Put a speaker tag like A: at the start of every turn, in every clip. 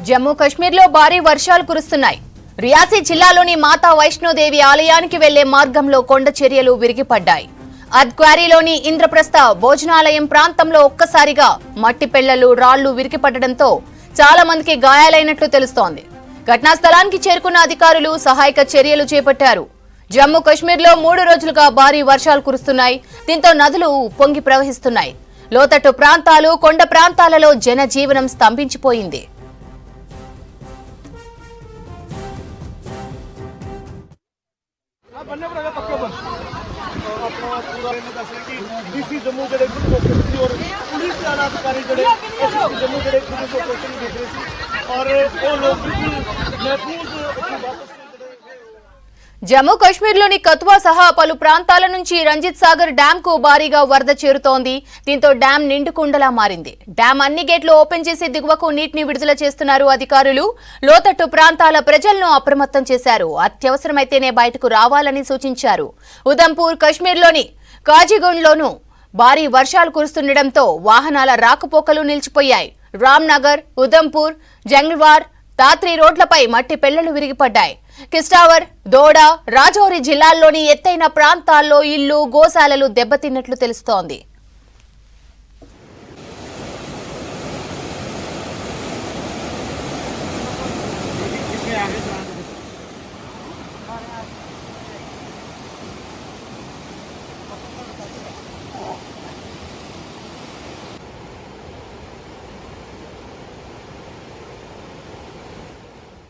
A: జమ్మూ కశ్మీర్లో భారీ వర్షాలు కురుస్తున్నాయి. రియాసీ జిల్లాలోని మాతా వైష్ణోదేవి ఆలయానికి వెళ్లే మార్గంలో కొండ చర్యలు విరిగిపడ్డాయి. అద్క్వారీలోని ఇంద్రప్రస్థ భోజనాలయం ప్రాంతంలో ఒక్కసారిగా మట్టి పెళ్లలు రాళ్లు విరిగిపడడంతో చాలా మందికి గాయాలైనట్లు తెలుస్తోంది. ఘటనా స్థలానికి చేరుకున్న అధికారులు సహాయక చర్యలు చేపట్టారు. జమ్మూ కశ్మీర్లో 3 రోజులుగా భారీ వర్షాలు కురుస్తున్నాయి. దీంతో నదులు పొంగి ప్రవహిస్తున్నాయి. లోతట్టు ప్రాంతాలు, కొండ ప్రాంతాలలో జనజీవనం స్తంభించిపోయింది.
B: जम्मू जड़े मुख्यमंत्री और पुलिस के आला अधिकारी जड़े जम्मू जड़े पुलिस ऑपरेशन देख रहे थे और वो लोग बिल्कुल महफूज
A: జమ్మూ కశ్మీర్లోని కత్వా సహా పలు ప్రాంతాల నుంచి రంజిత్ సాగర్ డ్యాం కు భారీగా వరద చేరుతోంది. దీంతో డ్యాం నిండుకుండలా మారింది. డ్యాం అన్ని గేట్లు ఓపెన్ చేసి దిగువకు నీటిని విడుదల చేస్తున్నారు అధికారులు. లోతట్టు ప్రాంతాల ప్రజలను అప్రమత్తం చేశారు. అత్యవసరమైతేనే బయటకు రావాలని సూచించారు. ఉదంపూర్, కశ్మీర్లోని కాజీగుండ్లోనూ భారీ వర్షాలు కురుస్తుండటంతో వాహనాల రాకపోకలు నిలిచిపోయాయి. రామ్నగర్, ఉదంపూర్, జంగ్వార్, దాత్రి రోడ్లపై మట్టి పెళ్లలు విరిగిపడ్డాయి. కిస్టావర్, దోడా, రాజౌరి జిల్లాల్లోని ఎత్తైన ప్రాంతాల్లో ఇళ్లు, గోశాలలు దెబ్బతిన్నట్లు తెలుస్తోంది.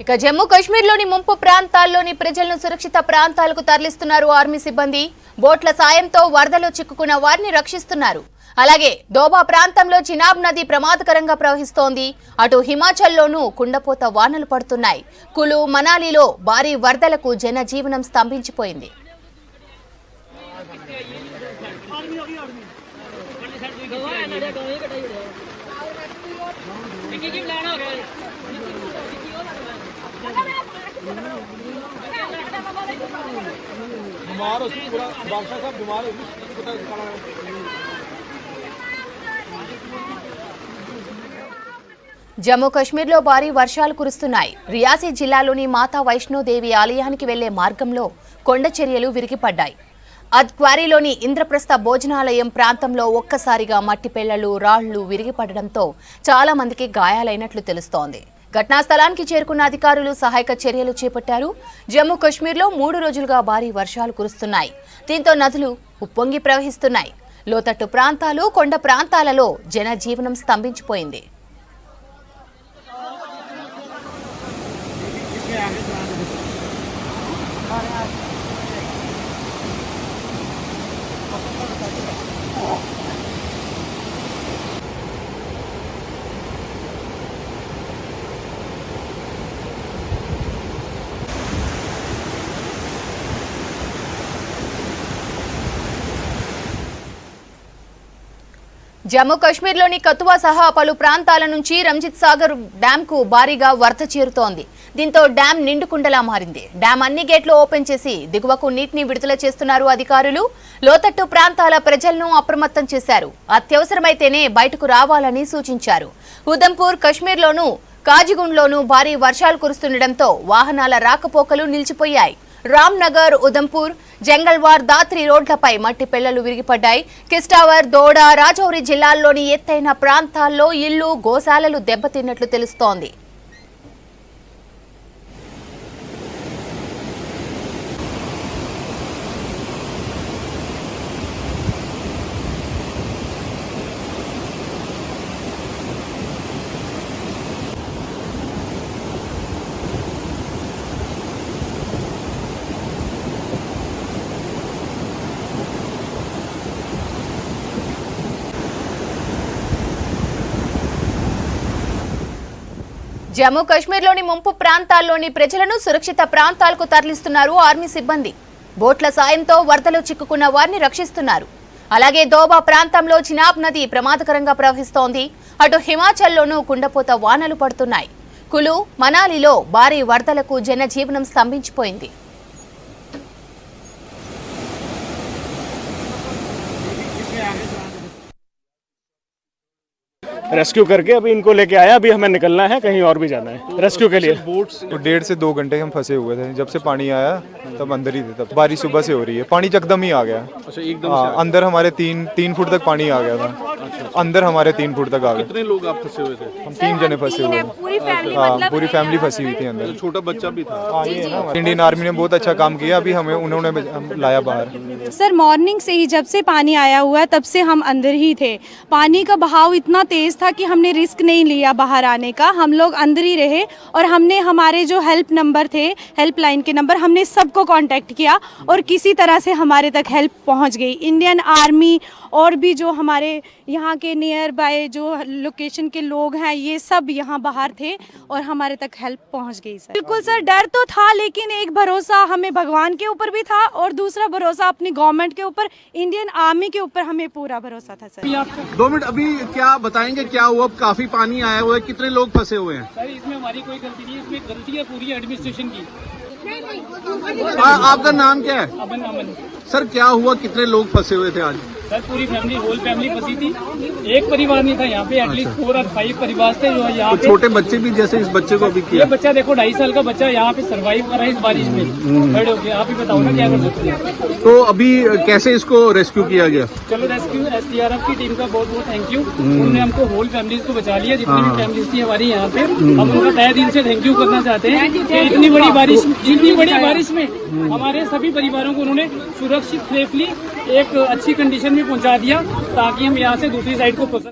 A: ఇక జమ్మూ కశ్మీర్లోని ముంపు ప్రాంతాల్లోని ప్రజలను సురక్షిత ప్రాంతాలకు తరలిస్తున్నారు ఆర్మీ సిబ్బంది. బోట్ల సాయంతో వరదలో చిక్కుకున్న వారిని రక్షిస్తున్నారు. అలాగే దోబా ప్రాంతంలో చినాబ్ నది ప్రమాదకరంగా ప్రవహిస్తోంది. అటు హిమాచల్లోనూ కుండపోత వానలు పడుతున్నాయి. కులు, మనాలిలో భారీ వరదలకు జనజీవనం స్తంభించిపోయింది. జమ్మూ కశ్మీర్లో భారీ వర్షాలు కురుస్తున్నాయి. రియాసీ జిల్లాలోని మాతా వైష్ణోదేవి ఆలయానికి వెళ్లే మార్గంలో కొండ చర్యలు విరిగిపడ్డాయి. అద్క్వారీలోని ఇంద్రప్రస్థ భోజనాలయం ప్రాంతంలో ఒక్కసారిగా మట్టి పెళ్లలు, రాళ్లు విరిగిపడడంతో చాలా మందికి గాయాలైనట్లు తెలుస్తోంది. ఘటనా స్థలానికి చేరుకున్న అధికారులు సహాయక చర్యలు చేపట్టారు. జమ్మూ కశ్మీర్లో 3 రోజులుగా భారీ వర్షాలు కురుస్తున్నాయి. దీంతో నదులు ఉప్పొంగి ప్రవహిస్తున్నాయి. లోతట్టు ప్రాంతాలు, కొండ ప్రాంతాలలో జనజీవనం స్తంభించిపోయింది. జమ్మూ కశ్మీర్లోని కతువా సహా పలు ప్రాంతాల నుంచి రంజిత్ సాగర్ డ్యాంకు భారీగా వరద చేరుతోంది. దీంతో డ్యాం నిండుకుండలా మారింది. డ్యాం అన్ని గేట్లు ఓపెన్ చేసి దిగువకు నీటిని విడుదల చేస్తున్నారు అధికారులు. లోతట్టు ప్రాంతాల ప్రజలను అప్రమత్తం చేశారు. అత్యవసరమైతేనే బయటకు రావాలని సూచించారు. ఉదంపూర్, కశ్మీర్లోనూ కాజిగుండ్లోనూ భారీ వర్షాలు కురుస్తుండటంతో వాహనాల రాకపోకలు నిలిచిపోయాయి. రామ్నగర్, ఉదంపూర్, జంగల్వార్, దాత్రి రోడ్లపై మట్టి పెళ్లలు విరిగిపడ్డాయి. కిస్టావర్, దోడా, రాజౌరి జిల్లాల్లోని ఎత్తైన ప్రాంతాల్లో ఇళ్లు, గోశాలలు దెబ్బతిన్నట్లు తెలుస్తోంది. జమ్మూ కశ్మీర్లోని ముంపు ప్రాంతాల్లోని ప్రజలను సురక్షిత ప్రాంతాలకు తరలిస్తున్నారు ఆర్మీ సిబ్బంది. బోట్ల సాయంతో వరదలో చిక్కుకున్న వారిని రక్షిస్తున్నారు. అలాగే దోబా ప్రాంతంలో చినాబ్ నది ప్రమాదకరంగా ప్రవహిస్తోంది. అటు హిమాచల్లోనూ కుండపోత వానలు పడుతున్నాయి. కులు, మనాలిలో భారీ వరదలకు జనజీవనం స్తంభించిపోయింది.
B: रेस्क्यू करके अभी इनको लेके आया। अभी हमें निकलना है, कहीं और भी जाना है रेस्क्यू के लिए।
C: तो 1.5 से 2 घंटे हम फंसे हुए थे। जब से पानी आया तब अंदर ही थे। तब बारिश सुबह से हो रही है, पानी एकदम ही आ गया।
D: अच्छा, एकदम से
C: अंदर हमारे 3 फुट तक पानी आ गया था। अंदर हमारे 3 फुट तक आ गया।
D: कितने लोग आप फंसे हुए थे?
C: हम 3 जने फंसे हुए थे। पूरी फैमिली फंसी हुई थी अंदर।
D: छोटा बच्चा भी था।
C: इंडियन आर्मी ने बहुत अच्छा काम किया। अभी हमें उन्होंने लाया बाहर।
E: सर मॉर्निंग से ही जब से पानी आया हुआ है तब से हम अंदर ही थे। पानी का बहाव इतना तेज़ था कि हमने रिस्क नहीं लिया बाहर आने का, हम लोग अंदर ही रहे। और हमने हमारे जो हेल्प नंबर थे, हेल्पलाइन के नंबर, हमने सबको कांटेक्ट किया और किसी तरह से हमारे तक हेल्प पहुंच गई। इंडियन आर्मी और भी जो हमारे यहाँ के नियर बाय जो लोकेशन के लोग हैं, ये सब यहाँ बाहर थे और हमारे तक हेल्प पहुंच गई। सर बिल्कुल सर, डर तो था, लेकिन एक भरोसा हमें भगवान के ऊपर भी था और दूसरा भरोसा अपनी गवर्नमेंट के ऊपर, इंडियन आर्मी के ऊपर हमें पूरा भरोसा था। सर
D: 2 मिनट, अभी क्या बताएंगे क्या हुआ? काफी पानी आया हुआ है, कितने लोग फंसे हुए हैं?
F: सर इसमें हमारी कोई गलती नहीं है, इसमें गलती है पूरी एडमिनिस्ट्रेशन की।
D: आपका नाम क्या है?
F: अमन अमन।
D: सर क्या हुआ, कितने लोग फंसे हुए थे आज?
F: सर पूरी फैमिली, होल फैमिली फंसी थी। एक परिवार नहीं था यहाँ पे, एटलीस्ट 4 और 5 परिवार थे जो यहाँ पे।
D: छोटे बच्चे भी, जैसे इस बच्चे को अभी
F: ये
D: किया।
F: बच्चा देखो 2.5 साल का बच्चा यहाँ पे सरवाइव कर रहा है इस बारिश में, खड़े होके। आप ही बताओ ना क्या कर सकते हैं।
D: तो अभी कैसे इसको रेस्क्यू किया गया?
F: चलो रेस्क्यू SDRF की टीम का बहुत बहुत थैंक यू। उन्होंने हमको होल फैमिलीज को बचा लिया, जितनी भी फैमिलीज थी हमारी यहाँ पे। हम उनका तहे दिल से थैंक यू करना चाहते हैं कि इतनी बड़ी बारिश में हमारे सभी परिवारों को उन्होंने सुरक्षित सेफली एक अच्छी कंडीशन में पहुँचा दिया, ताकि हम यहाँ से दूसरी साइड को पहुँच।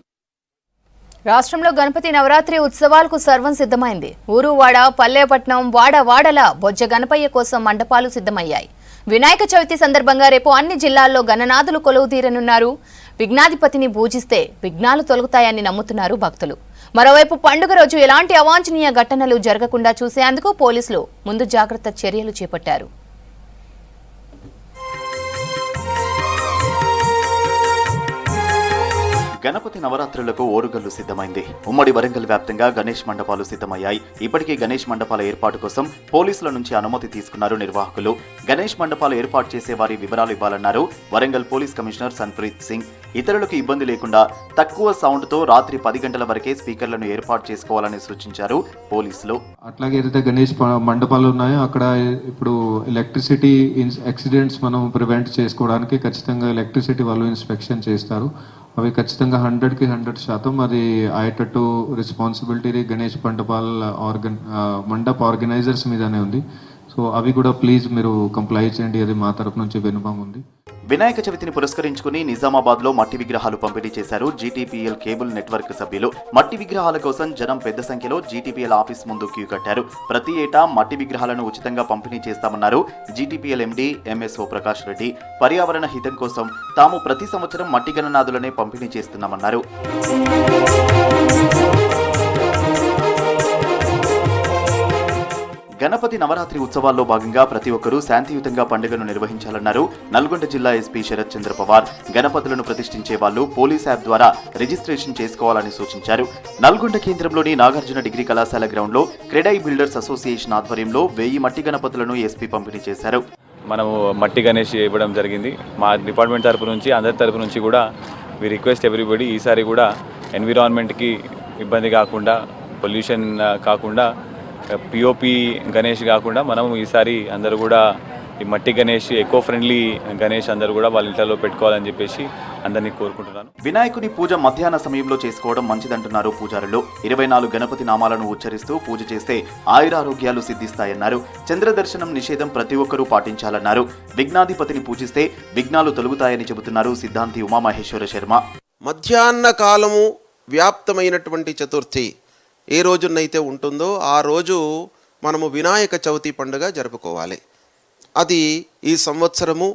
A: రాష్ట్రంలో గణపతి నవరాత్రి ఉత్సవాలకు సర్వం సిద్ధమైంది. ఊరు వాడ, పల్లెపట్నం, వాడవాడల బొజ్జ గణపయ్య కోసం మండపాలు సిద్ధమయ్యాయి. వినాయక చవితి సందర్భంగా రేపు అన్ని జిల్లాల్లో గణనాథులు కొలువుతీరనున్నారు. విఘ్నాధిపతిని పూజిస్తే విఘ్నాలు తొలగుతాయని నమ్ముతున్నారు భక్తులు. మరోవైపు పండుగ రోజు ఎలాంటి అవాంఛనీయ ఘటనలు జరగకుండా చూసేందుకు పోలీసులు ముందు జాగ్రత్త చర్యలు చేపట్టారు.
G: గణపతి నవరాత్రులకు ఓరుగల్లు సిద్ధమైంది. ఉమ్మడి వరంగల్ వ్యాప్తంగా గణేష్ మండపాలు సిద్ధమయ్యాయి. ఇప్పటికే గణేష్ మండపాల ఏర్పాటు కోసం పోలీసుల నుంచి అనుమతి తీసుకున్నారు నిర్వాహకులు. గణేష్ మండపాలు ఏర్పాటు చేసే వారి వివరాలు ఇవ్వాలన్నారు వరంగల్ పోలీస్ కమిషనర్ సన్ప్రీత్ సింగ్. ఇతరులకు ఇబ్బంది లేకుండా తక్కువ సౌండ్తో రాత్రి 10 గంటల వరకే స్పీకర్లను ఏర్పాటు చేసుకోవాలని సూచించారు పోలీసులు.
H: అట్లాగే ఏదైతే గణేష్ మండపాలు ఉన్నాయో అక్కడ ఇప్పుడు ఎలక్ట్రిసిటీ యాక్సిడెంట్స్ మనం ప్రివెంట్ చేసుకోవడానికి ఖచ్చితంగా ఎలక్ట్రిసిటీ వాళ్ళు ఇన్స్పెక్షన్ చేస్తారు. అవి ఖచ్చితంగా 100కి 100% అది అయ్యేటట్టు రెస్పాన్సిబిలిటీ గణేష్ మండప ఆర్గనైజర్స్ మీదనే ఉంది. సో అవి కూడా ప్లీజ్ మీరు కంప్లై చేయండి, అది మా తరపు నుంచి విన్నపం ఉంది.
G: వినాయక చవితిని పురస్కరించుకుని నిజామాబాద్ లో మట్టి విగ్రహాలు పంపిణీ చేశారు GTPL కేబుల్ నెట్వర్క్ సభ్యులు. మట్టి విగ్రహాల కోసం జనం పెద్ద సంఖ్యలో GTPL ఆఫీస్ ముందు క్యూ కట్టారు. ప్రతి ఏటా మట్టి విగ్రహాలను ఉచితంగా పంపిణీ చేస్తామన్నారు GTPL MD MSO Prakash Reddy. పర్యావరణ హితం కోసం తాము ప్రతి సంవత్సరం మట్టి గణనాథులనే పంపిణీ చేస్తున్నామన్నారు. గణపతి నవరాత్రి ఉత్సవాల్లో భాగంగా ప్రతి ఒక్కరూ శాంతియుతంగా పండుగను నిర్వహించాలన్నారు నల్గొండ జిల్లా ఎస్పీ శరత్ చంద్ర పవార్. గణపతులను ప్రతిష్ఠించే వాళ్ళు పోలీస్ యాప్ ద్వారా రిజిస్ట్రేషన్ చేసుకోవాలని సూచించారు. నల్గొండ కేంద్రంలోని నాగార్జున డిగ్రీ కళాశాల గ్రౌండ్లో క్రెడై బిల్డర్స్ అసోసియేషన్ ఆధ్వర్యంలో 1000 మట్టి గణపతులను ఎస్పీ పంపిణీ చేశారు.
I: మనము మట్టి గణేష్ ఇవ్వడం జరిగింది. మా డిపార్ట్మెంట్ తరపు నుంచి, అందరి తరపు నుంచి కూడా వి రిక్వెస్ట్ ఎవ్రీబడి, ఈసారి కూడా ఎన్విరాన్మెంట్కి ఇబ్బంది కాకుండా, పొల్యూషన్ కాకుండా, POP గణేష్ కాకుండా మనం ఈసారి అందరూ కూడా ఈ మట్టి గణేష్, ఎకో ఫ్రెండ్లీ గణేష్ అందరూ కూడా వాళ్ళ ఇంట్లో పెట్టుకోవాలని చెప్పేసి అందరినీ కోరుకుంటున్నాను.
G: వినాయకుని పూజ మధ్యాహ్న సమయంలో చేసుకోవడం మంచిదంటున్నారు పూజారులు. 24 గణపతి నామాలను ఉచ్చరిస్తూ పూజ చేస్తే ఆయురారోగ్యాలు సిద్ధిస్తాయన్నారు. చంద్రదర్శనం నిషేధం ప్రతి ఒక్కరూ పాటించాలన్నారు. విఘ్నాధిపతిని పూజిస్తే విఘ్నాలు తొలగుతాయని చెబుతున్నారు సిద్ధాంతి ఉమామహేశ్వర శర్మ.
J: మధ్యాహ్న కాలము వ్యాప్తమైనటువంటి చతుర్థి ఏ రోజునైతే ఉంటుందో ఆ రోజు మనము వినాయక చవితి పండుగ జరుపుకోవాలి. అది ఈ సంవత్సరము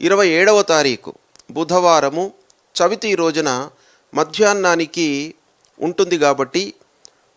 J: 27వ తారీఖు బుధవారము చవితి రోజున మధ్యాహ్నానికి ఉంటుంది. కాబట్టి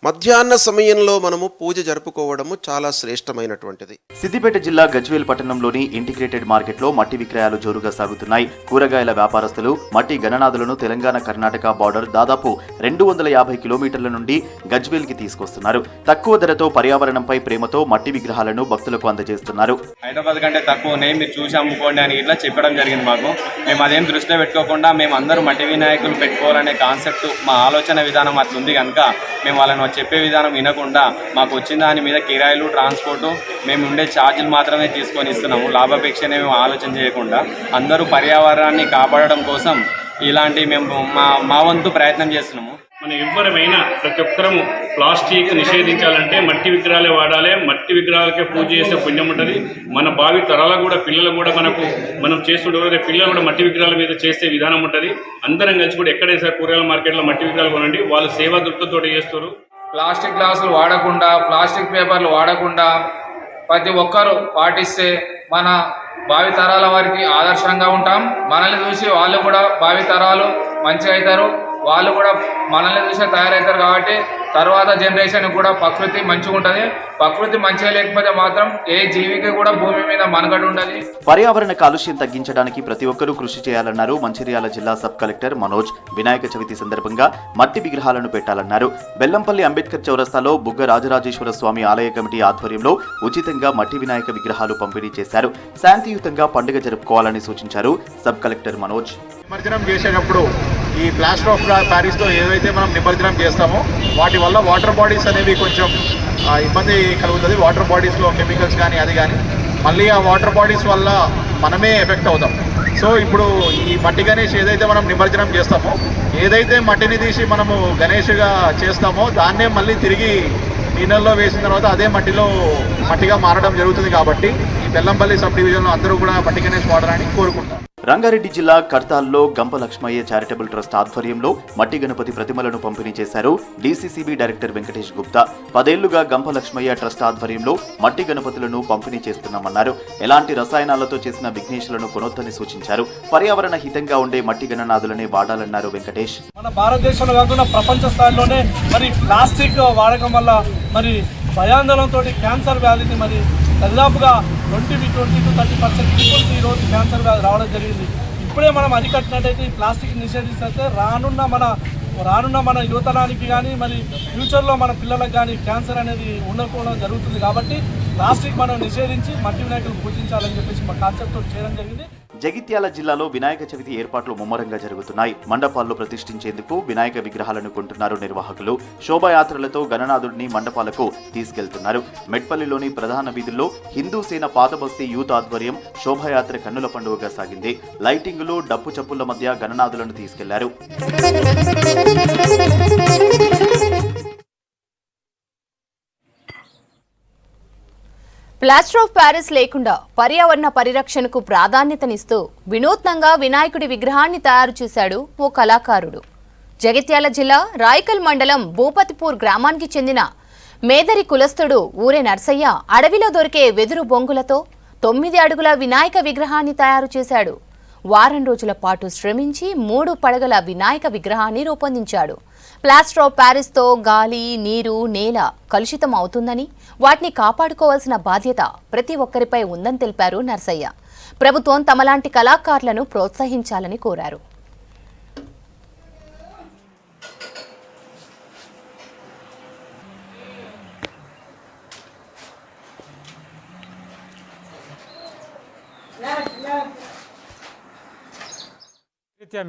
J: మధ్యాహ్న సమయంలో మనము పూజ జరుపుకోవడము చాలా శ్రేష్టమైనటువంటిది.
G: సిద్దిపేట జిల్లా గజ్వేల్ పట్టణంలోని ఇంటిగ్రేటెడ్ మార్కెట్లో మట్టి విక్రయాలు జోరుగా సాగుతున్నాయి. కూరగాయల వ్యాపారస్తులు మట్టి గణనాథులను తెలంగాణ కర్ణాటక బార్డర్ దాదాపు 250 కిలోమీటర్ల నుండి గజ్వేల్ కి తీసుకొస్తున్నారు. తక్కువ ధరతో పర్యావరణంపై ప్రేమతో మట్టి విగ్రహాలను భక్తులకు అందజేస్తున్నారు.
K: హైదరాబాద్ కంటే తక్కువనే మీరు చూసి అమ్ముకోండి అని ఇట్లా చెప్పడం జరిగింది మాకు. మేము అదేం దృష్టిలో పెట్టుకోకుండా మేము అందరూ మట్టి వినాయకులు పెట్టుకోవాలనే కాన్సెప్ట్ మా ఆలోచన విధానం అట్లా ఉంది కనుక మేము వాళ్ళని చెప్పే విధానం వినకుండా మాకు వచ్చిన దాని మీద కిరాయిలు, ట్రాన్స్పోర్టు, మేము ఉండే ఛార్జీలు మాత్రమే తీసుకొని ఇస్తున్నాము. లాభాపేక్షనే మేము ఆలోచన చేయకుండా అందరూ పర్యావరణాన్ని కాపాడడం కోసం ఇలాంటి మేము మా వంతు ప్రయత్నం చేస్తున్నాము.
F: మనం ఎవరైనా ప్రతి ఒక్కరము ప్లాస్టిక్ నిషేధించాలంటే మట్టి విగ్రహాలే వాడాలి. మట్టి విగ్రహాలకే పూజ చేసే పుణ్యం ఉంటుంది. మన భావి తరాలకు కూడా పిల్లలు కూడా మనం చేస్తుంటే పిల్లలు కూడా మట్టి విగ్రహాల మీద చేసే విధానం ఉంటుంది. అందరం కలిసి కూడా ఎక్కడైనా కూరగాయల మార్కెట్లో మట్టి విగ్రహాలు కొనండి. వాళ్ళు సేవా దృక్పథంతో చేస్తారు.
K: ప్లాస్టిక్ గ్లాసులు వాడకుండా, ప్లాస్టిక్ పేపర్లు వాడకుండా ప్రతి ఒక్కరూ పాటిస్తే మన భావి తరాల వారికి ఆదర్శంగా ఉంటాం. మనల్ని చూసి వాళ్ళు కూడా భావి తరాలు మంచిగా అవుతారు. వాళ్ళు కూడా మనల్ని చూసే తయారవుతారు. కాబట్టి తర్వాత జనరేషన్ కూడా ప్రకృతి మంచిగా ఉంటుంది. ప్రకృతి మంచిగా లేకపోతే మాత్రం ఏ జీవికి కూడా భూమి మీద మనుగడ ఉండదు.
G: పర్యావరణ కాలుష్యం తగ్గించడానికి ప్రతి ఒక్కరూ కృషి చేయాలన్నారు మంచిర్యాల జిల్లా సబ్ కలెక్టర్ మనోజ్. వినాయక చవితి సందర్భంగా మట్టి విగ్రహాలను పెట్టాలన్నారు. బెల్లంపల్లి అంబేద్కర్ చౌరస్తాలో బుగ్గ రాజరాజేశ్వర స్వామి ఆలయ కమిటీ ఆధ్వర్యంలో ఉచితంగా మట్టి వినాయక విగ్రహాలు పంపిణీ చేశారు. శాంతియుతంగా పండుగ జరుపుకోవాలని సూచించారు సబ్ కలెక్టర్ మనోజ్.
D: నిమజ్జనం చేసేటప్పుడు ఈ ప్లాస్టర్ ఆఫ్ ప్యారిస్తో ఏదైతే మనం నిమజ్జనం చేస్తామో వాటి వల్ల వాటర్ బాడీస్ అనేవి కొంచెం ఇబ్బంది కలుగుతుంది. వాటర్ బాడీస్లో కెమికల్స్ కానీ అది కానీ మళ్ళీ ఆ వాటర్ బాడీస్ వల్ల మనమే ఎఫెక్ట్ అవుతాం. సో ఇప్పుడు ఈ మట్టి గణేష్ ఏదైతే మనం నిమజ్జనం చేస్తామో, ఏదైతే మట్టిని తీసి మనము గణేష్గా చేస్తామో దాన్నే మళ్ళీ తిరిగి నీళ్ళల్లో వేసిన తర్వాత అదే మట్టిగా మారడం జరుగుతుంది. కాబట్టి ఈ బెల్లంపల్లి సబ్ డివిజన్లో అందరూ కూడా మట్టి గణేష్ వాడాలని కోరుకుంటాం.
G: రంగారెడ్డి జిల్లా కర్తాల్లో గంప లక్ష్మయ్య చారిటబుల్ ట్రస్ట్ ఆధ్వర్యంలో మట్టి గణపతి ప్రతిమలను పంపిణీ చేశారు డీసీసీబీ డైరెక్టర్ వెంకటేష్ గుప్తా. 10 ఏళ్లుగా గంప లక్ష్మయ్య ట్రస్ట్ ఆధ్వర్యంలో మట్టి గణపతులను పంపిణీ చేస్తున్నామన్నారు. ఎలాంటి రసాయనాలతో చేసిన విఘ్నేశ్వరులను కొనొద్దని సూచించారు. పర్యావరణ హితంగా ఉండే మట్టి గణనాథులనే వాడాలన్నారు వెంకటేష్.
B: మన భారతదేశంలో కాకుండా ప్రపంచ స్థాయిలోనే మరి ప్లాస్టిక్ వాడకం వల్ల మరి భయాందోళనతో క్యాన్సర్ వ్యాధిని మరి దాదాపుగా 20-30% పీపుల్కి ఈరోజు క్యాన్సర్ వ్యాధి రావడం జరిగింది. ఇప్పుడే మనం అరికట్టినట్టయితే ఈ ప్లాస్టిక్ నిషేధిస్తే రానున్న మన యువతరానికి కానీ మరి ఫ్యూచర్లో మన పిల్లలకు కానీ క్యాన్సర్ అనేది ఉండకపోవడం జరుగుతుంది. కాబట్టి ప్లాస్టిక్ మనం నిషేధించి మట్టి వినాయకులు పూజించాలని చెప్పేసి మా కాన్సెప్ట్తో చేయడం జరిగింది.
G: జగిత్యాల జిల్లాలో వినాయక చవితి ఏర్పాట్లు ముమ్మరంగా జరుగుతున్నాయి. మండపాల్లో ప్రతిష్ఠించేందుకు వినాయక విగ్రహాలను కొంటున్నారు నిర్వాహకులు. శోభాయాత్రలతో గణనాథుడిని మండపాలకు తీసుకెళ్తున్నారు. మెట్పల్లిలోని ప్రధాన వీధుల్లో హిందూ సేన పాతబస్తీ యూత్ ఆధ్వర్యం శోభాయాత్ర కన్నుల పండుగగా సాగింది. లైటింగులు, డప్పు చప్పుల మధ్య గణనాథులను తీసుకెళ్లారు.
A: ప్లాస్టర్ ఆఫ్ ప్యారిస్ లేకుండా పర్యావరణ పరిరక్షణకు ప్రాధాన్యతనిస్తూ వినూత్నంగా వినాయకుడి విగ్రహాన్ని తయారు చేశాడు ఓ కళాకారుడు. జగిత్యాల జిల్లా రాయకల్ మండలం భూపతిపూర్ గ్రామానికి చెందిన మేదరి కులస్తుడు ఊరే నర్సయ్య అడవిలో దొరికే వెదురు బొంగులతో 9 అడుగుల వినాయక విగ్రహాన్ని తయారు చేశాడు. వారం రోజుల పాటు శ్రమించి 3 పడగల వినాయక విగ్రహాన్ని రూపొందించాడు. ప్లాస్టర్ ఆఫ్ ప్యారిస్తో గాలి, నీరు, నేల కలుషితం అవుతుందని, వాటిని కాపాడుకోవాల్సిన బాధ్యత ప్రతి ఒక్కరిపై ఉందని తెలిపారు నర్సయ్య. ప్రభుత్వం తమలాంటి కళాకారులను ప్రోత్సహించాలని కోరారు.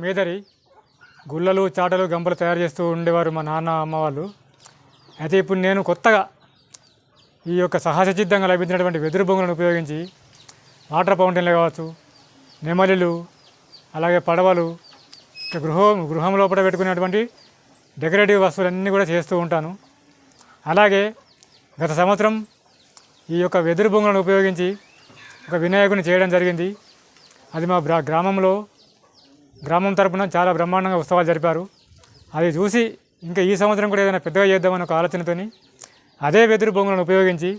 F: మేదరి గుళ్ళలు, చాటలు, గంపలు తయారు చేస్తూ ఉండేవారు మా నాన్న, అమ్మ వాళ్ళు. అయితే ఇప్పుడు నేను కొత్తగా ఈ యొక్క సహజసిద్ధంగా లభించినటువంటి వెదురు బొంగులను ఉపయోగించి వాటర్ ఫౌంటైన్లు కావచ్చు, నెమలిలు, అలాగే పడవలు, గృహం లోపల పెట్టుకునేటువంటి డెకరేటివ్ వస్తువులన్నీ కూడా చేస్తూ ఉంటాను. అలాగే గత సంవత్సరం ఈ యొక్క వెదురు బొంగులను ఉపయోగించి ఒక వినాయకుని చేయడం జరిగింది. అది మా గ్రామం తరపున చాలా బ్రహ్మాండంగా ఉత్సవాలు జరిపారు. అది చూసి ఇంకా ఈ సంవత్సరం కూడా ఏదైనా పెద్దగా చేద్దామని ఒక ఆలోచనతోని అదే వెదురు బొంగులను ఉపయోగించి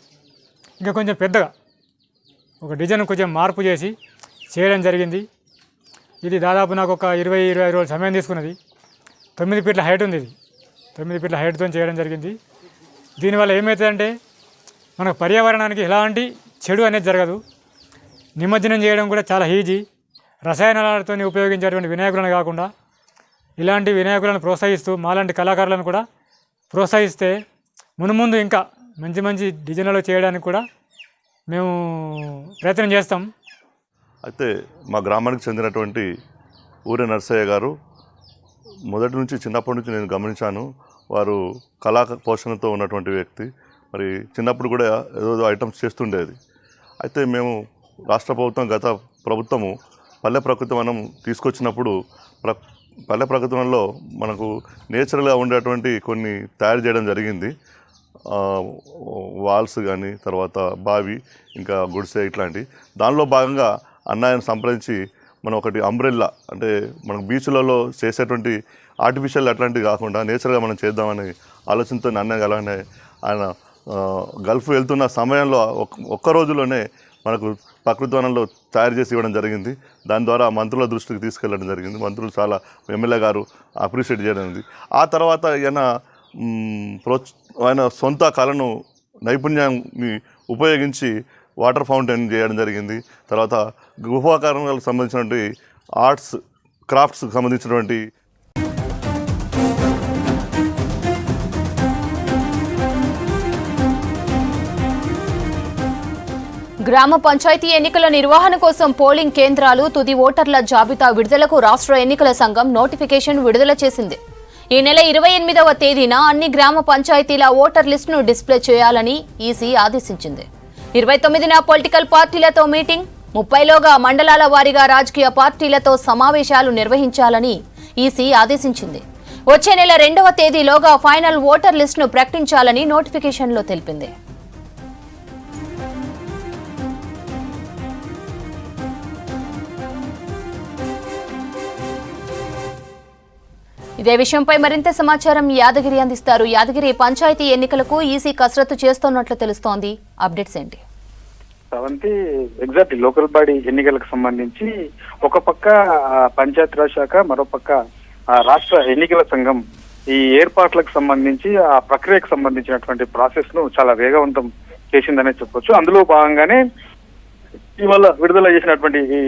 F: ఇంకా కొంచెం పెద్దగా ఒక డిజైన్ కొంచెం మార్పు చేసి చేయడం జరిగింది. ఇది దాదాపు నాకు ఒక 20-25 రోజులు సమయం తీసుకున్నది. 9 ఫీట్ల హైట్ ఉంది. ఇది 9 ఫీట్ల హైట్తో చేయడం జరిగింది. దీనివల్ల ఏమవుతుందంటే మనకు పర్యావరణానికి ఎలాంటి చెడు అనేది జరగదు. నిమజ్జనం చేయడం కూడా చాలా ఈజీ. రసాయనాలతో ఉపయోగించేటువంటి వినాయకులను కాకుండా ఇలాంటి వినాయకులను ప్రోత్సహిస్తూ మాలాంటి కళాకారులను కూడా ప్రోత్సహిస్తే మునుముందు ఇంకా మంచి మంచి డిజైన్లలో చేయడానికి కూడా మేము ప్రయత్నం చేస్తాం.
L: అయితే మా గ్రామానికి చెందినటువంటి ఊరే నర్సయ్య గారు మొదటి నుంచి చిన్నప్పటి నుంచి నేను గమనించాను. వారు కళా పోషణతో ఉన్నటువంటి వ్యక్తి. మరి చిన్నప్పుడు కూడా ఏదో ఐటమ్స్ చేస్తుండేది. అయితే మేము రాష్ట్ర ప్రభుత్వం గత ప్రభుత్వము పల్లె ప్రకృతి వనం తీసుకొచ్చినప్పుడు పల్లె ప్రకృతి వనంలో మనకు నేచురల్గా ఉండేటువంటి కొన్ని తయారు చేయడం జరిగింది. వాల్స్ కానీ తర్వాత బావి ఇంకా గుడిసె ఇట్లాంటి దానిలో భాగంగా అన్నయ్యను సంప్రదించి మనం ఒకటి అంబ్రెల్లా అంటే మనకు బీచ్లలో చేసేటువంటి ఆర్టిఫిషియల్ అట్లాంటివి కాకుండా నేచురల్గా మనం చేద్దామని ఆలోచనతో అన్నయ్య అలానే ఆయన గల్ఫ్ వెళ్తున్న సమయంలో ఒక్క రోజులోనే మనకు ప్రకృతి వనంలో తయారు చేసి ఇవ్వడం జరిగింది. దాని ద్వారా మంత్రుల దృష్టికి తీసుకెళ్ళడం జరిగింది. మంత్రులు చాలా ఎమ్మెల్యే గారు అప్రిషియేట్ చేయడం జరిగింది. ఆ తర్వాత ఆయన సొంత కళను నైపుణ్యాన్ని ఉపయోగించి వాటర్ ఫౌంటైన్ చేయడం జరిగింది. తర్వాత గృహోపకరణాలకు సంబంధించినటువంటి ఆర్ట్స్ క్రాఫ్ట్స్కి సంబంధించినటువంటి
A: గ్రామ పంచాయతీ ఎన్నికల నిర్వహణ కోసం పోలింగ్ కేంద్రాలు తుది ఓటర్ల జాబితా విడుదలకు రాష్ట్ర ఎన్నికల సంఘం నోటిఫికేషన్ విడుదల చేసింది. ఈ నెల 28వ తేదీన అన్ని గ్రామ పంచాయతీల ఓటర్ లిస్టును డిస్ప్లే చేయాలని ఈసీ ఆదేశించింది. 29న పొలిటికల్ పార్టీలతో మీటింగ్, 30లోగా మండలాల వారీగా రాజకీయ పార్టీలతో సమావేశాలు నిర్వహించాలని ఈసీ ఆదేశించింది. వచ్చే నెల 2వ తేదీలోగా ఫైనల్ ఓటర్ లిస్టును ప్రకటించాలని నోటిఫికేషన్లో తెలిపింది. ఇదే విషయంపై మరింత సమాచారం యాదగిరి అందిస్తారు. యాదగిరి, పంచాయతీ ఎన్నికలకు ఈసీ కసరత్తు చేస్తున్నట్లు తెలుస్తోంది. అప్డేట్స్ ఏంటి?
M: ఎగ్జాక్ట్లీ లోకల్ బాడీ ఎన్నికలకు సంబంధించి ఒక పక్క పంచాయతీరాజ్ శాఖ, మరో పక్క రాష్ట్ర ఎన్నికల సంఘం ఈ ఏర్పాట్లకు సంబంధించి ఆ ప్రక్రియకు సంబంధించినటువంటి ప్రాసెస్ ను చాలా వేగవంతం చేసిందనే చెప్పొచ్చు. అందులో భాగంగానే ఇవాళ విడుదల చేసినటువంటి ఈ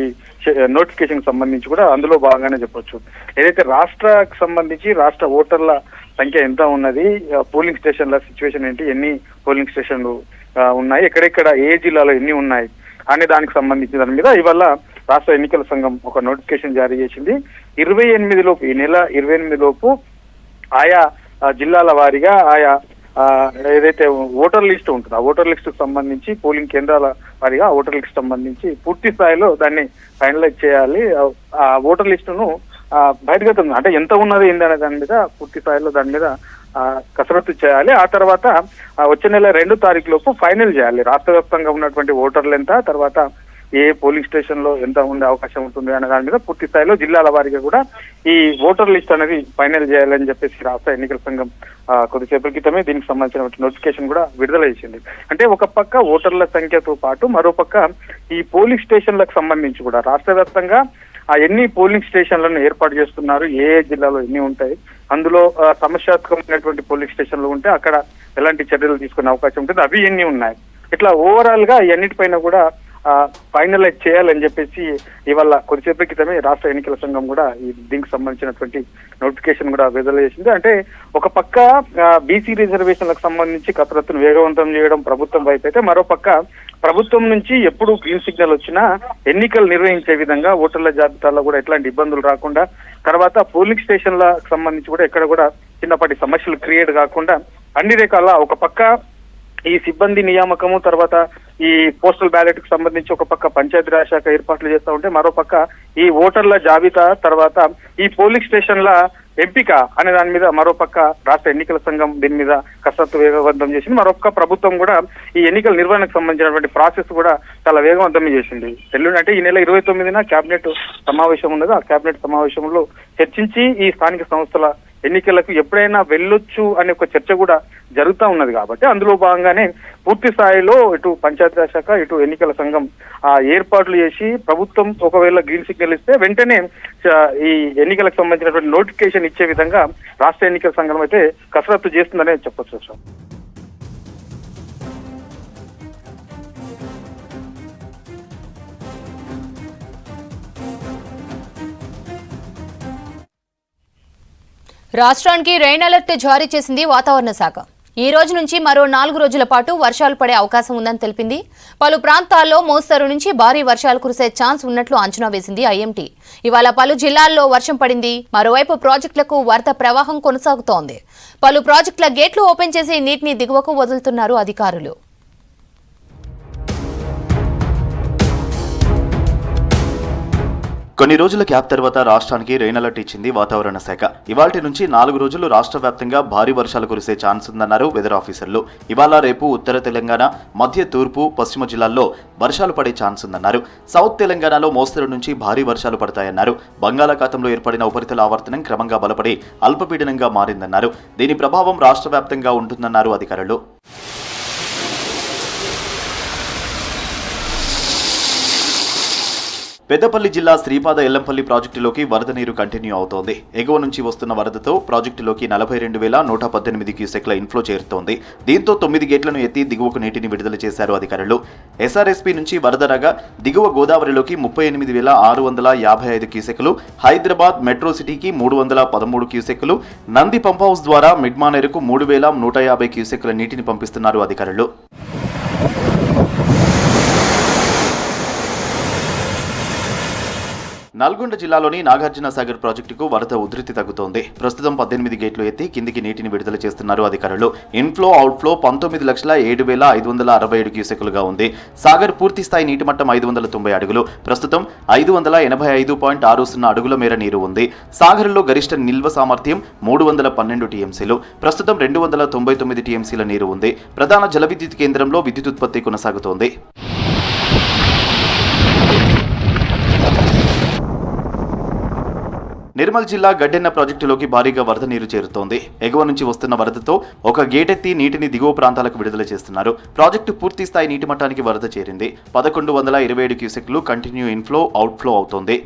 M: నోటిఫికేషన్ సంబంధించి కూడా అందులో భాగంగానే చెప్పొచ్చు. ఏదైతే రాష్ట్రకు సంబంధించి రాష్ట్ర ఓటర్ల సంఖ్య ఎంత ఉన్నది, పోలింగ్ స్టేషన్ల సిచ్యువేషన్ ఏంటి, ఎన్ని పోలింగ్ స్టేషన్లు ఉన్నాయి, ఎక్కడెక్కడ ఏ జిల్లాలో ఎన్ని ఉన్నాయి అనే దానికి సంబంధించిన దాని మీద ఇవాళ రాష్ట్ర ఎన్నికల సంఘం ఒక నోటిఫికేషన్ జారీ చేసింది. 28 లోపు, ఈ నెల 28 లోపు ఆయా జిల్లాల వారీగా ఆయా ఏదైతే ఓటర్ లిస్ట్ ఉంటుందో ఆ ఓటర్ లిస్టుకు సంబంధించి పోలింగ్ కేంద్రాల వారిగా ఓటర్ లిస్ట్ సంబంధించి పూర్తి స్థాయిలో దాన్ని ఫైనలైజ్ చేయాలి. ఆ ఓటర్ లిస్టును బహిర్గతం అంటే ఎంత ఉన్నది ఏందనే దాని మీద పూర్తి స్థాయిలో దాని మీద కసరత్తు చేయాలి. ఆ తర్వాత వచ్చే నెల 2వ తారీఖు లోపు ఫైనల్ చేయాలి. రాష్ట్ర వ్యాప్తంగా ఉన్నటువంటి ఓటర్లు ఎంత, తర్వాత ఏ పోలింగ్ స్టేషన్ లో ఎంత ఉండే అవకాశం ఉంటుంది అనే దాని మీద పూర్తి స్థాయిలో జిల్లాల వారీగా కూడా ఈ ఓటర్ లిస్ట్ అనేది ఫైనల్ చేయాలని చెప్పేసి రాష్ట్ర ఎన్నికల సంఘం కొద్దిసేపటి క్రితమే దీనికి సంబంధించిన నోటిఫికేషన్ కూడా విడుదల చేసింది. అంటే ఒక పక్క ఓటర్ల సంఖ్యతో పాటు మరో పక్క ఈ పోలింగ్ స్టేషన్లకు సంబంధించి కూడా రాష్ట్ర వ్యాప్తంగా ఎన్ని పోలింగ్ స్టేషన్లను ఏర్పాటు చేస్తున్నారు, ఏ జిల్లాలో ఎన్ని ఉంటాయి, అందులో సమస్యాత్మకమైనటువంటి పోలింగ్ స్టేషన్లు ఉంటే అక్కడ ఎలాంటి చర్యలు తీసుకునే అవకాశం ఉంటుంది, అవి ఎన్ని ఉన్నాయి, ఇట్లా ఓవరాల్ గా అన్నిటిపైన కూడా ఫైనలైజ్ చేయాలని చెప్పేసి ఇవాళ కొద్దిసేపటి క్రితమే రాష్ట్ర ఎన్నికల సంఘం కూడా దీనికి సంబంధించినటువంటి నోటిఫికేషన్ కూడా విడుదల చేసింది. అంటే ఒక పక్క బీసీ రిజర్వేషన్లకు సంబంధించి కసరత్తును వేగవంతం చేయడం ప్రభుత్వం వైపు అయితే, మరో పక్క ప్రభుత్వం నుంచి ఎప్పుడు గ్రీన్ సిగ్నల్ వచ్చినా ఎన్నికలు నిర్వహించే విధంగా ఓటర్ల జాబితాలో కూడా ఎట్లాంటి ఇబ్బందులు రాకుండా, తర్వాత పోలింగ్ స్టేషన్లకు సంబంధించి కూడా ఎక్కడ కూడా చిన్నపాటి సమస్యలు క్రియేట్ కాకుండా అన్ని రకాల ఒక పక్క ఈ సిబ్బంది నియామకము, తర్వాత ఈ పోస్టల్ బ్యాలెట్ కి సంబంధించి ఒక పక్క పంచాయతీరాజ్ శాఖ ఏర్పాట్లు చేస్తూ ఉంటే, మరో పక్క ఈ ఓటర్ల జాబితా, తర్వాత ఈ పోలింగ్ స్టేషన్ల ఎంపిక అనే దాని మీద మరో పక్క రాష్ట్ర ఎన్నికల సంఘం దీని మీద కసరత్తు వేగవంతం చేసింది. మరొక ప్రభుత్వం కూడా ఈ ఎన్నికల నిర్వహణకు సంబంధించినటువంటి ప్రాసెస్ కూడా చాలా వేగవంతం చేసింది. ఎల్లుండి అంటే ఈ నెల 29న కేబినెట్ సమావేశం ఉన్నది. ఆ కేబినెట్ సమావేశంలో చర్చించి ఈ స్థానిక సంస్థల ఎన్నికలకు ఎప్పుడైనా వెళ్ళొచ్చు అనే ఒక చర్చ కూడా జరుగుతూ ఉన్నది. కాబట్టి అందులో భాగంగానే పూర్తి స్థాయిలో ఇటు పంచాయతీరాజ్ శాఖ, ఇటు ఎన్నికల సంఘం ఏర్పాట్లు చేసి ప్రభుత్వం ఒకవేళ గ్రీన్ సిగ్నల్ ఇస్తే వెంటనే ఈ ఎన్నికలకు సంబంధించినటువంటి నోటిఫికేషన్ ఇచ్చే విధంగా రాష్ట్ర ఎన్నికల సంఘం అయితే కసరత్తు చేస్తుందనే చెప్పొచ్చు.
A: రాష్ట్రానికి రెయిన్ అలర్ట్ జారీ చేసింది వాతావరణ శాఖ. ఈ రోజు నుంచి మరో 4 రోజుల పాటు వర్షాలు పడే అవకాశం ఉందని తెలిపింది. పలు ప్రాంతాల్లో మోస్తరు నుంచి భారీ వర్షాలు కురిసే ఛాన్స్ ఉన్నట్లు అంచనా వేసింది ఐఎంటీ. ఇవాళ పలు జిల్లాల్లో వర్షం పడింది. మరోవైపు ప్రాజెక్టులకు వరద ప్రవాహం కొనసాగుతోంది. పలు ప్రాజెక్టుల గేట్లు ఓపెన్ చేసి నీటిని దిగువకు వదులుతున్నారు అధికారులు.
G: కొన్ని రోజుల గ్యాప్ తర్వాత రాష్ట్రానికి రెయిన్ అలర్ట్ ఇచ్చింది వాతావరణ శాఖ. ఇవాల్టి నుంచి 4 రోజులు రాష్ట్ర వ్యాప్తంగా భారీ వర్షాలు కురిసే ఛాన్స్ ఉందన్నారు వెదర్ ఆఫీసర్లు. ఇవాళ రేపు ఉత్తర తెలంగాణ, మధ్య తూర్పు, పశ్చిమ జిల్లాల్లో వర్షాలు పడే ఛాన్స్ ఉందన్నారు. సౌత్ తెలంగాణలో మోస్తరు నుంచి భారీ వర్షాలు పడతాయన్నారు. బంగాళాఖాతంలో ఏర్పడిన ఉపరితల ఆవర్తనం క్రమంగా బలపడి అల్పపీడనంగా మారిందన్నారు. దీని ప్రభావం రాష్ట్ర వ్యాప్తంగా ఉంటుందన్నారు అధికారులు. పెద్దపల్లి జిల్లా శ్రీపాద ఎల్లంపల్లి ప్రాజెక్టులోకి వరద నీరు కంటిన్యూ అవుతోంది. ఎగువ నుంచి వస్తున్న వరదతో ప్రాజెక్టులోకి 42,118 క్యూసెక్ల ఇన్ఫ్లో చేరుతోంది. దీంతో 9 గేట్లను ఎత్తి దిగువకు నీటిని విడుదల చేశారు అధికారులు. ఎస్ఆర్ఎస్పీ నుంచి వరద రాగా దిగువ గోదావరిలోకి 38,655 క్యూసెక్లు, హైదరాబాద్ మెట్రో సిటీకి 313 క్యూసెక్లు, నంది పంప్ హౌస్ ద్వారా మిడ్మానేరుకు 3,150 క్యూసెక్ల నీటిని పంపిస్తున్నారు అధికారులు. నల్గొండ జిల్లాలోని నాగార్జున సాగర్ ప్రాజెక్టుకు వరద ఉధృతి తగ్గుతోంది. ప్రస్తుతం 18 గేట్లు ఎత్తి కిందికి నీటిని విడుదల చేస్తున్నారు అధికారులు. ఇన్ఫ్లో, అవుట్ఫ్లో 19,07,567 క్యూసెక్లుగా ఉంది. సాగర్ పూర్తి స్థాయి నీటి మట్టం 590 అడుగులు. ప్రస్తుతం 585.60 అడుగుల మేర నీరు ఉంది. సాగర్లో గరిష్ట నిల్వ సామర్థ్యం 312 టీఎంసీలు. ప్రస్తుతం 299 టీఎంసీల నీరు ఉంది. ప్రధాన జల విద్యుత్ కేంద్రంలో విద్యుత్ ఉత్పత్తి కొనసాగుతోంది. నిర్మల్ జిల్లా గడ్డెన్న ప్రాజెక్టులోకి భారీగా వరద నీరు చేరుతోంది. ఎగువ నుంచి వస్తున్న వరదతో ఒక గేటెత్తి నీటిని దిగువ ప్రాంతాలకు విడుదల చేస్తున్నారు. ప్రాజెక్టు పూర్తి స్థాయి నీటి మట్టానికి వరద చేరింది. 1127 క్యూసెక్లు కంటిన్యూ ఇన్ఫ్లో, అవుట్ఫ్లో అవుతోంది.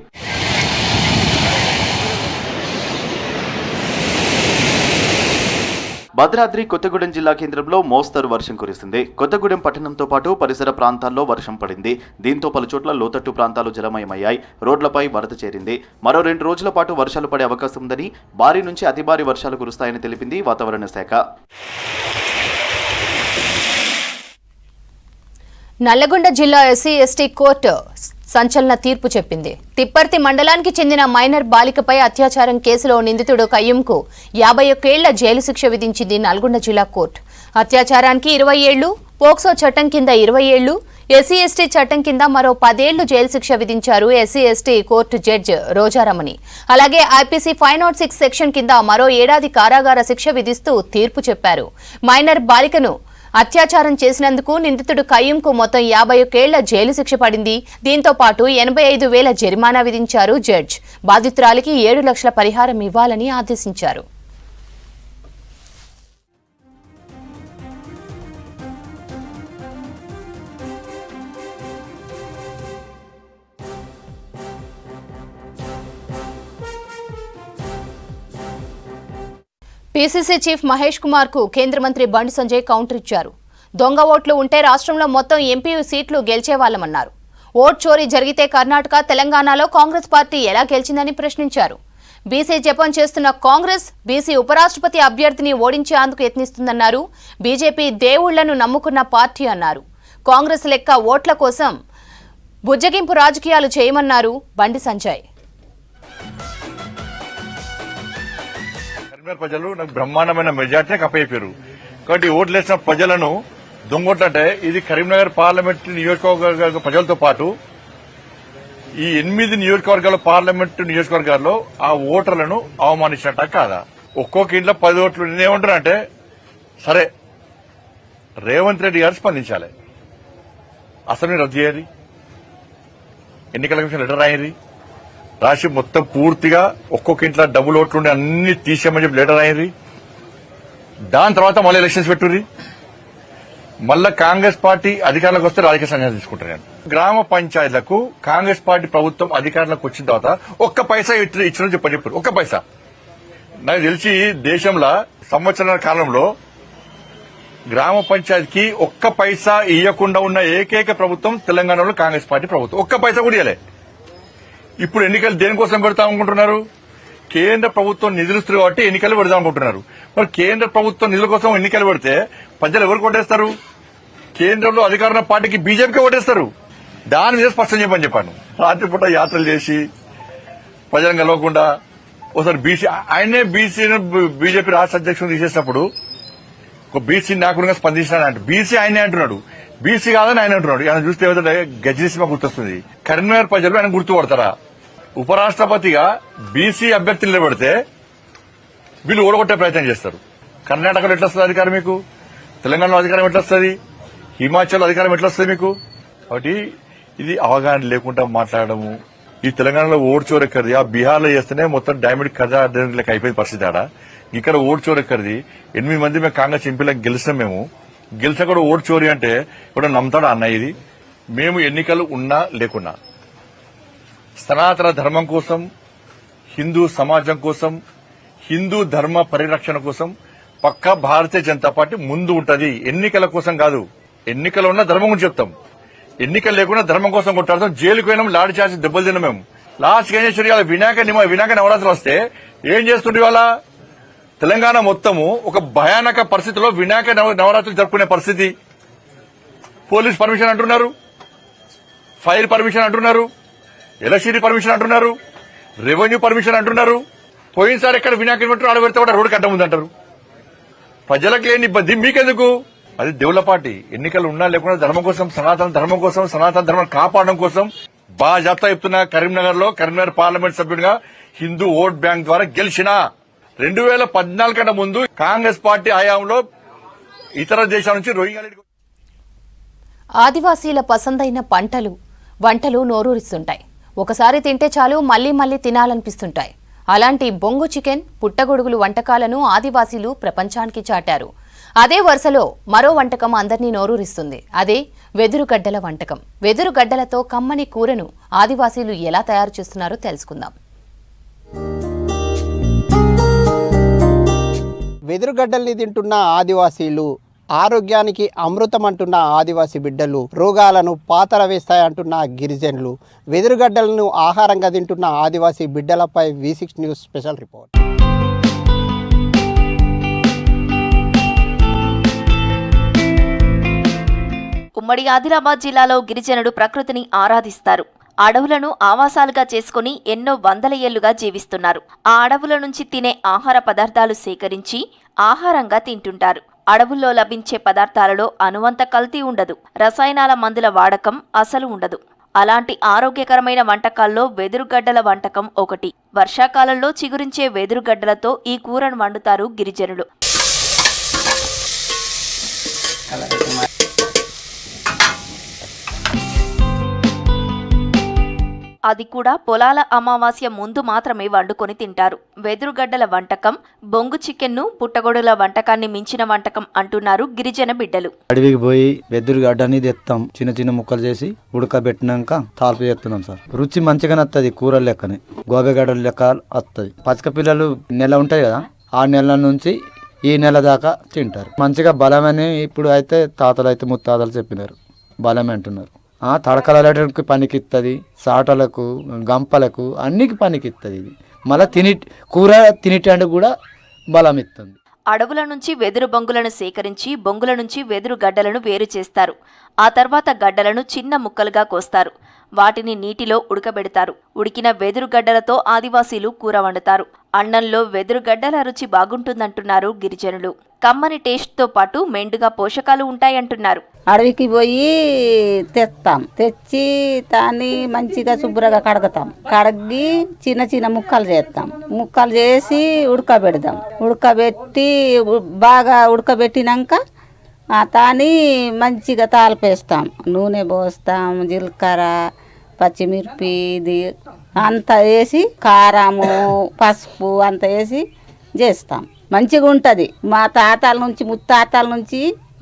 G: భద్రాద్రి కొత్తగూడెం జిల్లా కేంద్రంలో మోస్తరు వర్షం కురిసింది. కొత్తగూడెం పట్టణంతో పాటు పరిసర ప్రాంతాల్లో వర్షం పడింది. దీంతో పలుచోట్ల లోతట్టు ప్రాంతాలు జలమయమయ్యాయి. రోడ్లపై వరద చేరింది. మరో 2 రోజుల పాటు వర్షాలు పడే అవకాశం ఉందని, భారీ నుంచి అతి భారీ వర్షాలు కురుస్తాయని తెలిపింది వాతావరణ శాఖ.
A: నల్లగొండ జిల్లా ఎస్సీ ఎస్టీ కోర్టు సంచలన తీర్పు చెప్పింది. తిప్పర్తి మండలానికి చెందిన మైనర్ బాలికపై అత్యాచారం కేసులో నిందితుడు కయ్యంకు 51 ఏళ్ల జైలు శిక్ష విధించింది నల్గొండ జిల్లా కోర్టు. అత్యాచారానికి 20 ఏళ్లు, పోక్సో చట్టం కింద 20 ఏళ్లు, ఎస్సీ ఎస్టీ చట్టం కింద మరో 10 ఏళ్లు జైలు శిక్ష విధించారు SC ST court judge Rojaramani. అలాగే ఐపీసీ 506 సెక్షన్ కింద మరో 1 ఏడాది కారాగార శిక్ష విధిస్తూ తీర్పు చెప్పారు. మైనర్ బాలికను అత్యాచారం చేసినందుకు నిందితుడు కయ్యంకు మొత్తం 51 ఏళ్ల జైలు శిక్ష పడింది. దీంతో పాటు 85,000 జరిమానా విధించారు జడ్జ్. బాధితురాలికి 7 లక్షల పరిహారం ఇవ్వాలని ఆదేశించారు. పీసీసీ చీఫ్ మహేష్ కుమార్ కు కేంద్ర మంత్రి బండి సంజయ్ కౌంటర్ ఇచ్చారు. దొంగ ఓట్లు ఉంటే రాష్ట్రంలో మొత్తం ఎంపీ సీట్లు గెలిచేవాళ్లమన్నారు. ఓట్ చోరీ జరిగితే కర్ణాటక, తెలంగాణలో కాంగ్రెస్ పార్టీ ఎలా గెలిచిందని ప్రశ్నించారు. బీసీ జపం చేస్తున్న కాంగ్రెస్ బీసీ ఉపరాష్ట్రపతి అభ్యర్థిని ఓడించేందుకు యత్నిస్తుందన్నారు. బీజేపీ దేవుళ్లను నమ్ముకున్న పార్టీ అన్నారు. కాంగ్రెస్ లెక్క ఓట్ల కోసం బుజ్జగింపు రాజకీయాలు చేయమన్నారు బండి సంజయ్.
N: ప్రజలు నాకు బ్రహ్మాండమైన మెజార్టీని కప్పయిపోయారు. కాబట్టి ఓట్లు వేసిన ప్రజలను దొంగోట్లంటే ఇది కరీంనగర్ పార్లమెంట్ నియోజకవర్గ ప్రజలతో పాటు ఈ 8 నియోజకవర్గాల పార్లమెంట్ నియోజకవర్గాల్లో ఆ ఓటర్లను అవమానించినట్ట కాదా? ఒక్కొక్క ఇంట్లో 10 ఓట్లు. నేనేమంటున్నానంటే సరే, రేవంత్ రెడ్డి గారు స్పందించాలి. అసెంబ్లీ రద్దు చేయాలి, ఎన్నికల కమిషన్ లెటర్ రాయాలి, రాసి మొత్తం పూర్తిగా ఒక్కొక్క ఇంట్లో డబుల్ ఓట్లుండి అన్ని తీసేయమని చెప్పి లెటర్ అయ్యింది. దాని తర్వాత మళ్ళీ ఎలక్షన్స్ పెట్టుర్రి. మళ్ళా కాంగ్రెస్ పార్టీ అధికారంలోకి వస్తే రాజకీయ సంఘాలు తీసుకుంటారు. గ్రామ పంచాయతీలకు కాంగ్రెస్ పార్టీ ప్రభుత్వం అధికారంలోకి వచ్చిన తర్వాత ఒక్క పైసా ఇచ్చిన చెప్పారు. ఒక్క పైసా. నాకు తెలిసి దేశంలో సంవత్సరాల కాలంలో గ్రామ పంచాయతీకి ఒక్క పైసా ఇవ్వకుండా ఉన్న ఏకైక ప్రభుత్వం తెలంగాణలో కాంగ్రెస్ పార్టీ ప్రభుత్వం. ఒక్క పైసా కూడా ఇవ్వలే. ఇప్పుడు ఎన్నికలు దేనికోసం పెడతా అనుకుంటున్నారు? కేంద్ర ప్రభుత్వం నిధులు ఇస్తుంది కాబట్టి ఎన్నికలు పెడదాం అనుకుంటున్నారు. మరి కేంద్ర ప్రభుత్వం నిధుల కోసం ఎన్నికలు పెడితే ప్రజలు ఎవరు కొట్టేస్తారు? కేంద్రంలో అధికార పార్టీకి బీజేపీకి ఓటేస్తారు. దాని మీద స్పష్టం చెప్పని చెప్పాను. రాత్రిపూట యాత్రలు చేసి ప్రజలను కలవకుండా ఒకసారి బీసీ ఆయనే బీజేపీ రాష్ట్ర అధ్యక్షుడు తీసేసినప్పుడు ఒక బీసీ నాయకుడిగా స్పందించినాడు. బీసీ ఆయనే అంటున్నాడు, బీసీ కాదని ఆయన అంటున్నాడు. ఆయన చూస్తే ఏదంటే గజనీసిమా గుర్తొస్తుంది. కరీంనగర్ ప్రజలు ఆయన గుర్తుపడతారా? ఉపరాష్ట్రపతిగా బీసీ అభ్యర్థులు నిలబెడితే వీళ్ళు ఓడగొట్టే ప్రయత్నం చేస్తారు. కర్ణాటకలో ఎట్లా వస్తుంది అధికారం మీకు? తెలంగాణలో అధికారం ఎట్లా వస్తుంది? హిమాచల్ అధికారం ఎట్లా వస్తుంది మీకు? కాబట్టి ఇది అవగాహన లేకుండా మాట్లాడము. ఈ తెలంగాణలో ఓటు చోరెక్కడిది, ఆ బీహార్లో చేస్తేనే మొత్తం డైమండ్ కథ లెక్క అయిపోయింది పరిస్థితి. ఆడ ఇక్కడ ఓటు చోరెక్కడిది. 8 మంది మేము కాంగ్రెస్ ఎంపీలకు గెలిచినాం. మేము గెలిచిన కూడా ఓటు చోరీ అంటే ఇప్పుడు నమ్ముతాడు అన్న. ఇది మేము ఎన్నికలు ఉన్నా లేకున్నా సనాతన ధర్మం కోసం, హిందూ సమాజం కోసం, హిందూ ధర్మ పరిరక్షణ కోసం పక్కా భారతీయ జనతా పార్టీ ముందు ఉంటది. ఎన్నికల కోసం కాదు. ఎన్నికలు ఉన్న ధర్మం గురించి చెప్తాం, ఎన్నికలు లేకుండా ధర్మం కోసం కొట్టాడతాం. జైలుకు పోయినాం, లాడి చార్జి దెబ్బలు తిన్నాం. మేము లాస్ట్కి ఏం చేసి వినాయక నవరాత్రులు వస్తే ఏం చేస్తుండే వాళ్ళ తెలంగాణ మొత్తము ఒక భయానక పరిస్థితిలో వినాయక నవరాత్రులు జరుపుకునే పరిస్థితి. పోలీస్ పర్మిషన్ అంటున్నారు, ఫైర్ పర్మిషన్ అంటున్నారు, ఎలక్ట్రిసిటీ పర్మిషన్ అంటున్నారు, రెవెన్యూ పర్మిషన్ అంటున్నారు. పోయినసారి ఎక్కడ వినాయకుడు పెట్టారు ఆడ పెడితే కూడా రోడ్డు కట్ట ఉందంటారు. ప్రజలకు లేని ఇబ్బంది మీకెందుకు? అది దేవుళ్ళ పార్టీ. ఎన్నికలు ఉన్నా లేకుండా ధర్మం కోసం, సనాతన ధర్మం కోసం, సనాతన ధర్మం కాపాడడం కోసం బాగా జాబితా చెప్తున్నా. కరీంనగర్ పార్లమెంట్ సభ్యుడిగా హిందూ ఓట్ బ్యాంక్ ద్వారా గెలిచిన 2014 కన్నా ముందు కాంగ్రెస్ పార్టీ హయాంలో ఇతర దేశాల నుంచి రోహింగ్యాలు.
A: ఆదివాసీల పసందైన వంటలు నోరూరిస్తుంటాయి. ఒకసారి తింటే చాలు మళ్లీ మళ్లీ తినాలనిపిస్తుంటాయి. అలాంటి బొంగు చికెన్, పుట్టగొడుగులు వంటకాలను ఆదివాసీలు ప్రపంచానికి చాటారు. అదే వరుసలో మరో వంటకం అందరినీ నోరూరిస్తుంది. అదే వెదురుగడ్డల వంటకం. వెదురుగడ్డలతో కమ్మని కూరను ఆదివాసీలు ఎలా తయారు చేస్తున్నారో తెలుసుకుందాం.
O: వెదురుగడ్డల్ని తింటున్న ఆదివాసీలు, ఆరోగ్యానికి అమృతం అంటున్న ఆదివాసీ బిడ్డలు, రోగాలను పాతర వేస్తాయంటున్న గిరిజనులు, వెదురుగడ్డలను ఆహారంగా తింటున్న ఆదివాసీ బిడ్డలపై V6 న్యూస్ స్పెషల్ రిపోర్ట్.
P: ఉమ్మడి ఆదిలాబాద్ జిల్లాలో గిరిజనుడు ప్రకృతిని ఆరాధిస్తారు. అడవులను ఆవాసాలుగా చేసుకుని ఎన్నో వందల ఏళ్లుగా జీవిస్తున్నారు. ఆ అడవుల నుంచి తినే ఆహార పదార్థాలు సేకరించి ఆహారంగా తింటుంటారు. అడవుల్లో లభించే పదార్థాలలో అనువంత కల్తీ ఉండదు, రసాయనాల మందుల వాడకం అసలు ఉండదు. అలాంటి ఆరోగ్యకరమైన వంటకాల్లో వెదురుగడ్డల వంటకం ఒకటి. వర్షాకాలంలో చిగురించే వెదురుగడ్డలతో ఈ కూరను వండుతారు గిరిజనులు. అది కూడా పొలాల అమావాస్య ముందు మాత్రమే వండుకొని తింటారు. వెదురుగడ్డల వంటకం బొంగు చికెన్ను, పుట్టగొడుగుల వంటకాన్ని మించిన వంటకం అంటున్నారు గిరిజన బిడ్డలు.
Q: అడవికి పోయి వెదురుగడ్డని తెస్తాం, చిన్న చిన్న ముక్కలు చేసి ఉడకబెట్టినాక తాల్పు చేస్తున్నాం సార్. రుచి మంచిగానే వస్తుంది, కూరల లెక్కనే గోబెగడ్డల లెక్క వస్తుంది. పచ్చక పిల్లలు నెల ఉంటాయి కదా, ఆ నెల నుంచి ఈ నెల దాకా తింటారు. మంచిగా బలమని ఇప్పుడు అయితే తాతలు అయితే ముత్తాతలు చెప్పినారు, బలమే అంటున్నారు. తడకలకి పనికిస్తుంది, సాటలకు గంపలకు అన్నికి పనికిస్తుంది. ఇది మళ్ళీ కూర తినేటానికి కూడా బలం ఇస్తుంది.
P: అడవుల నుంచి వెదురు బొంగులను సేకరించి బొంగుల నుంచి వెదురు గడ్డలను వేరు చేస్తారు. ఆ తర్వాత గడ్డలను చిన్న ముక్కలుగా కోస్తారు. వాటిని నీటిలో ఉడకబెడతారు. ఉడికిన వెదురు గడ్డలతో ఆదివాసీలు కూర వండుతారు. అన్నంలో వెదురు గడ్డల రుచి బాగుంటుందంటున్నారు గిరిజనులు. కమ్మని టేస్ట్తో పాటు మెండుగా పోషకాలు ఉంటాయంటున్నారు.
R: అడవికి పోయి తెస్తాం, తెచ్చి దాన్ని మంచిగా శుభ్రంగా కడగతాం. కడిగి చిన్న చిన్న ముక్కలు చేస్తాం. ముక్కలు చేసి ఉడకబెడదాం. ఉడకబెట్టి బాగా ఉడకబెట్టినాక దాన్ని మంచిగా తాలిపేస్తాం. నూనె పోస్తాం, జీలకర్ర, పచ్చిమిర్చి ఇది అంతా వేసి, కారము, పసుపు అంతా వేసి చేస్తాం. మంచిగా ఉంటుంది. మా తాతల నుంచి ముత్తాతల నుంచి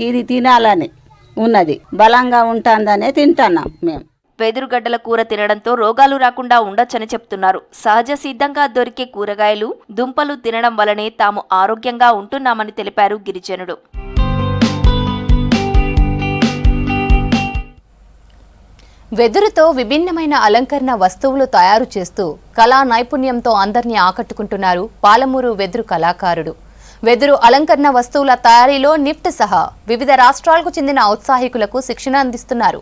R: ఇది తినాలని ఉన్నది, బలంగా ఉంటుందనే తింటున్నాం మేము.
P: వెదురుగడ్డల కూర తినడంతో రోగాలు రాకుండా ఉండొచ్చని చెప్తున్నారు. సహజ సిద్ధంగా దొరికే కూరగాయలు, దుంపలు తినడం వలనే తాము ఆరోగ్యంగా ఉంటున్నామని తెలిపారు గిరిజనుడు.
A: వెదురుతో విభిన్నమైన అలంకరణ వస్తువులు తయారు చేస్తూ కళా నైపుణ్యంతో అందరినీ ఆకట్టుకుంటున్నారు పాలమూరు వెదురు కళాకారుడు. వెదురు అలంకరణ వస్తువుల తయారీలో నిఫ్ట్ సహా వివిధ రాష్ట్రాలకు చెందిన ఔత్సాహికులకు శిక్షణ అందిస్తున్నారు.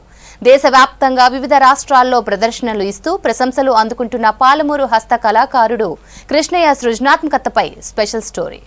A: దేశవ్యాప్తంగా వివిధ రాష్ట్రాల్లో ప్రదర్శనలు ఇస్తూ ప్రశంసలు అందుకుంటున్న పాలమూరు హస్త కళాకారుడు కృష్ణయ్య సృజనాత్మకతపై స్పెషల్ స్టోరీ.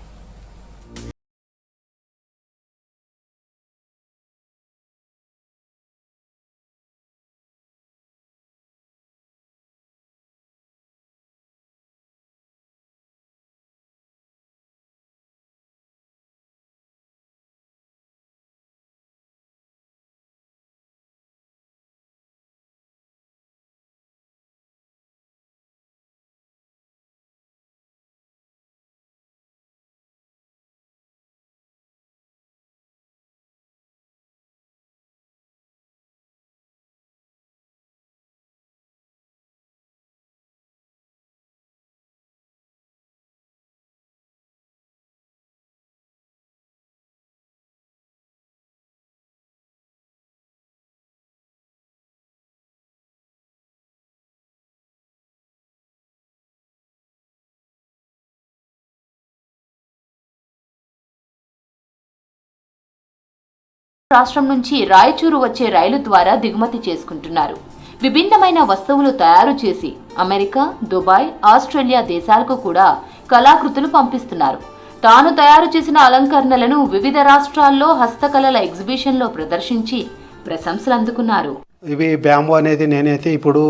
A: రాష్ట్రం నుంచి రాయచూరు వచ్చే రైలు ద్వారా దిగుమతి చేసుకుంటున్నారు. విభిన్నమైన వస్తువులు తయారు చేసి అమెరికా, దుబాయ్, ఆస్ట్రేలియా దేశాలకు కూడా కళాకృతులు పంపిస్తున్నారు. తాను తయారు చేసిన అలంకరణలను వివిధ రాష్ట్రాల్లో హస్తకళల ఎగ్జిబిషన్లో ప్రదర్శించి ప్రశంసలు అందుకున్నారు.
S: ఇవి బ్యాంబూ అనేది నేనైతే ఇప్పుడు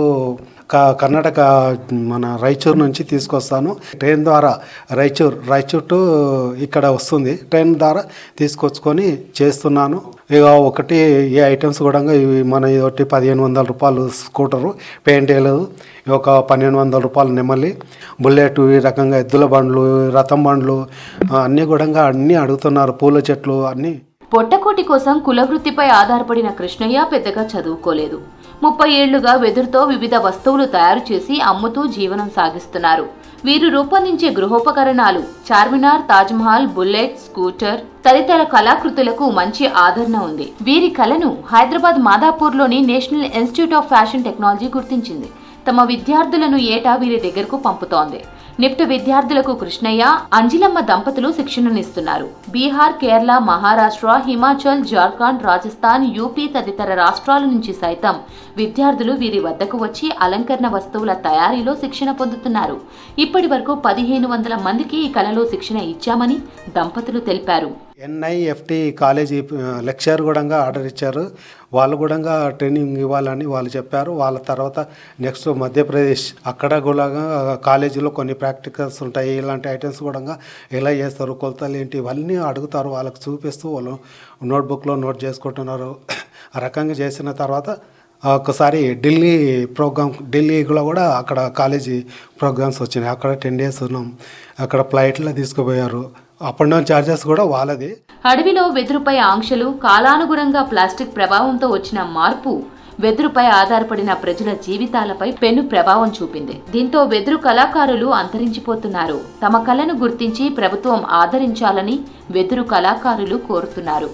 S: కర్ణాటక మన రాయచూరు నుంచి తీసుకొస్తాను. ట్రైన్ ద్వారా రాయచూర్ టు ఇక్కడ వస్తుంది. ట్రైన్ ద్వారా తీసుకొచ్చుకొని చేస్తున్నాను. ఇక ఒకటి ఈ ఐటమ్స్ కూడా ఇవి మన ఒకటి 1500 రూపాయలు స్కూటరు, పెయింట్ వేయలేదు. ఒక 1200 రూపాయలు నెమలి, బుల్లెట్, ఈ రకంగా ఎద్దుల బండ్లు, రథం బండ్లు అన్నీ కూడా అన్నీ అడుగుతున్నారు. పూల చెట్లు అన్నీ.
A: పొట్టకోటి కోసం కులవృత్తిపై ఆధారపడిన కృష్ణయ్య పెద్దగా చదువుకోలేదు. 30 ఏళ్లుగా వెదురుతో వివిధ వస్తువులు తయారు చేసి అమ్ముతూ జీవనం సాగిస్తున్నారు. వీరు రూపొందించే గృహోపకరణాలు చార్మినార్, తాజ్మహల్, బుల్లెట్, స్కూటర్ తదితర కళాకృతులకు మంచి ఆదరణ ఉంది. వీరి కళను హైదరాబాద్ మాదాపూర్లోని national institute of fashion technology గుర్తించింది. తమ విద్యార్థులను ఏటా వీరి దగ్గరకు పంపుతోంది. నిఫ్ట్ విద్యార్థులకు కృష్ణయ్య, అంజిలమ్మ దంపతులు శిక్షణనిస్తున్నారు. బీహార్, కేరళ, మహారాష్ట్ర, హిమాచల్, జార్ఖండ్, రాజస్థాన్, యూపీ తదితర రాష్ట్రాల నుంచి సైతం విద్యార్థులు వీరి వద్దకు వచ్చి అలంకరణ వస్తువుల తయారీలో శిక్షణ పొందుతున్నారు. ఇప్పటి వరకు 1500 మందికి ఈ కళలో శిక్షణ ఇచ్చామని దంపతులు తెలిపారు.
S: NIFT కాలేజీ లెక్చర్ కూడా ఆర్డర్ ఇచ్చారు. వాళ్ళు కూడా ట్రైనింగ్ ఇవ్వాలని వాళ్ళు చెప్పారు. వాళ్ళ తర్వాత నెక్స్ట్ మధ్యప్రదేశ్, అక్కడ కూడా కాలేజీలో కొన్ని ప్రాక్టికల్స్ ఉంటాయి. ఇలాంటి ఐటమ్స్ కూడా ఎలా చేస్తారు, కొలతలు ఏంటి, ఇవన్నీ అడుగుతారు. వాళ్ళకి చూపిస్తూ వాళ్ళు నోట్బుక్లో నోట్ చేసుకుంటున్నారు. ఆ రకంగా చేసిన తర్వాత ఒకసారి ఢిల్లీలో కూడా అక్కడ కాలేజీ ప్రోగ్రామ్స్ వచ్చినాయి. అక్కడ 10 days ఉన్నాం. అక్కడ ఫ్లైట్లో తీసుకుపోయారు. అప్ అండ్ డౌన్ ఛార్జెస్ కూడా వాళ్ళది.
A: అడవిలో వెదురుపై ఆంక్షలు, కాలానుగుణంగా ప్లాస్టిక్ ప్రభావంతో వచ్చిన మార్పు వెదురుపై ఆధారపడిన ప్రజల జీవితాలపై పెను ప్రభావం చూపింది. దీంతో వెదురు కళాకారులు అంతరించిపోతున్నారు. తమ కళను గుర్తించి ప్రభుత్వం ఆదరించాలని వెదురు కళాకారులు కోరుతున్నారు.